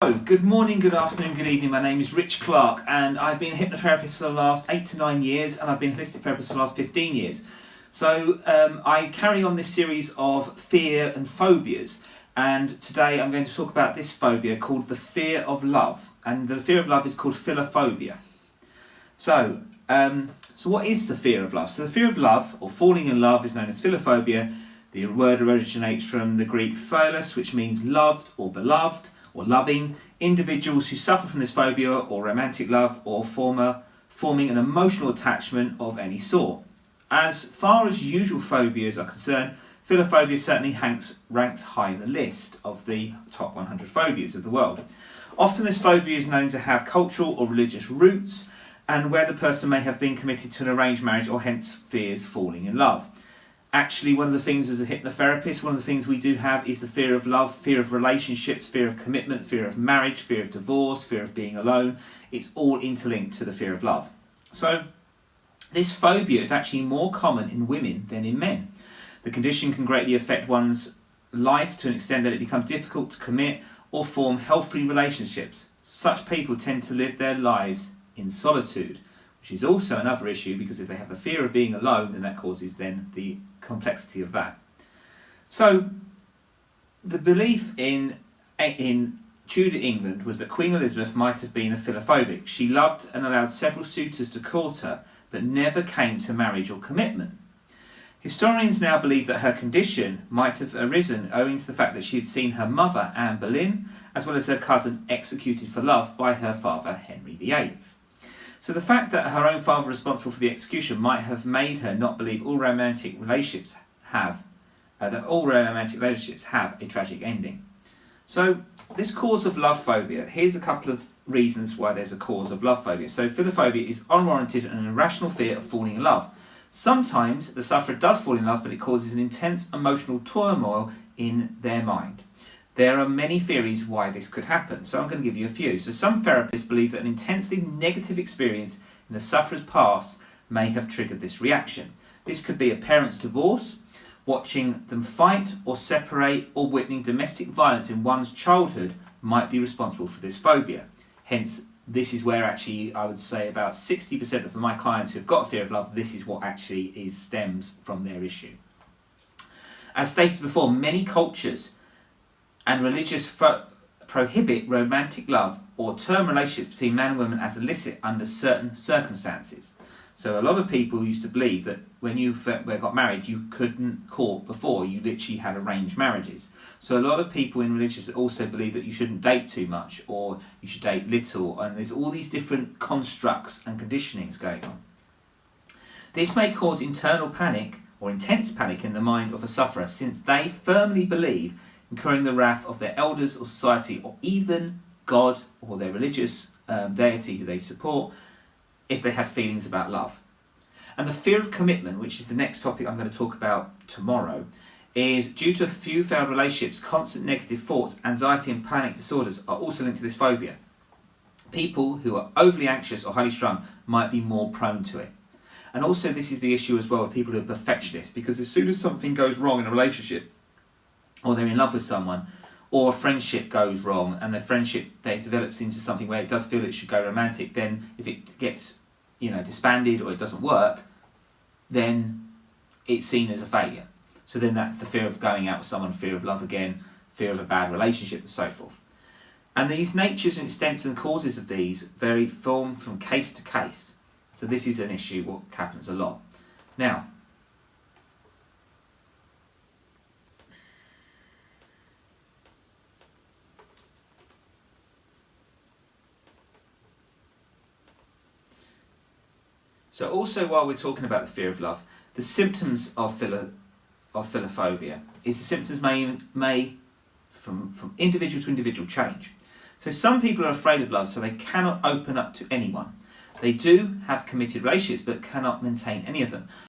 So, good morning, good afternoon, good evening. My name is Rich Clark and I've been a hypnotherapist for the last 8 to 9 years and I've been a holistic therapist for the last 15 years. So, I carry on this series of fear and phobias, and today I'm going to talk about this phobia called the fear of love, and the fear of love is called Philophobia. So what is the fear of love? So the fear of love, or falling in love, is known as philophobia. The word originates from the Greek philos, which means loved or beloved or loving. Individuals who suffer from this phobia or romantic love or forming an emotional attachment of any sort. As far as usual phobias are concerned, philophobia certainly ranks high in the list of the top 100 phobias of the world. Often this phobia is known to have cultural or religious roots, and where the person may have been committed to an arranged marriage or hence fears falling in love. Actually, one of the things as a hypnotherapist, one of the things we do have is the fear of love, fear of relationships, fear of commitment, fear of marriage, fear of divorce, fear of being alone. It's all interlinked to the fear of love. So this phobia is actually more common in women than in men. The condition can greatly affect one's life to an extent that it becomes difficult to commit or form healthy relationships. Such people tend to live their lives in solitude, which is also another issue, because if they have a fear of being alone, then that causes then the complexity of that. So the belief in Tudor England was that Queen Elizabeth might have been a philophobic. She loved and allowed several suitors to court her, but never came to marriage or commitment. Historians now believe that her condition might have arisen owing to the fact that she had seen her mother, Anne Boleyn, as well as her cousin, executed for love by her father, Henry VIII. So the fact that her own father was responsible for the execution might have made her not believe all romantic relationships have a tragic ending. So this cause of love phobia, here's a couple of reasons why there's a cause of love phobia. So philophobia is unwarranted and an irrational fear of falling in love. Sometimes the sufferer does fall in love, but it causes an intense emotional turmoil in their mind. There are many theories why this could happen, so I'm going to give you a few. So some therapists believe that an intensely negative experience in the sufferer's past may have triggered this reaction. This could be a parent's divorce, watching them fight or separate, or witnessing domestic violence in one's childhood might be responsible for this phobia. Hence, this is where actually I would say about 60% of my clients who have got a fear of love, this is what actually stems from their issue. As stated before, many cultures and religious prohibit romantic love or term relationships between man and woman as illicit under certain circumstances. So a lot of people used to believe that when you got married, you couldn't court before, you literally had arranged marriages. So a lot of people in religions also believe that you shouldn't date too much, or you should date little, and there's all these different constructs and conditionings going on. This may cause internal panic or intense panic in the mind of the sufferer, since they firmly believe incurring the wrath of their elders or society, or even God or their religious deity who they support, if they have feelings about love. And the fear of commitment, which is the next topic I'm going to talk about tomorrow, is due to a few failed relationships, constant negative thoughts, anxiety and panic disorders are also linked to this phobia. People who are overly anxious or highly strung might be more prone to it. And also this is the issue as well with people who are perfectionists, because as soon as something goes wrong in a relationship, or they're in love with someone, or a friendship goes wrong and the friendship develops into something where it does feel it should go romantic, then if it gets disbanded or it doesn't work, then it's seen as a failure. So then that's the fear of going out with someone, fear of love again, fear of a bad relationship and so forth. And these natures and extents and causes of these vary from case to case. So this is an issue what happens a lot. Now, so also while we're talking about the fear of love, the symptoms of philophobia is the symptoms may from individual to individual change. So some people are afraid of love, so they cannot open up to anyone. They do have committed relationships but cannot maintain any of them.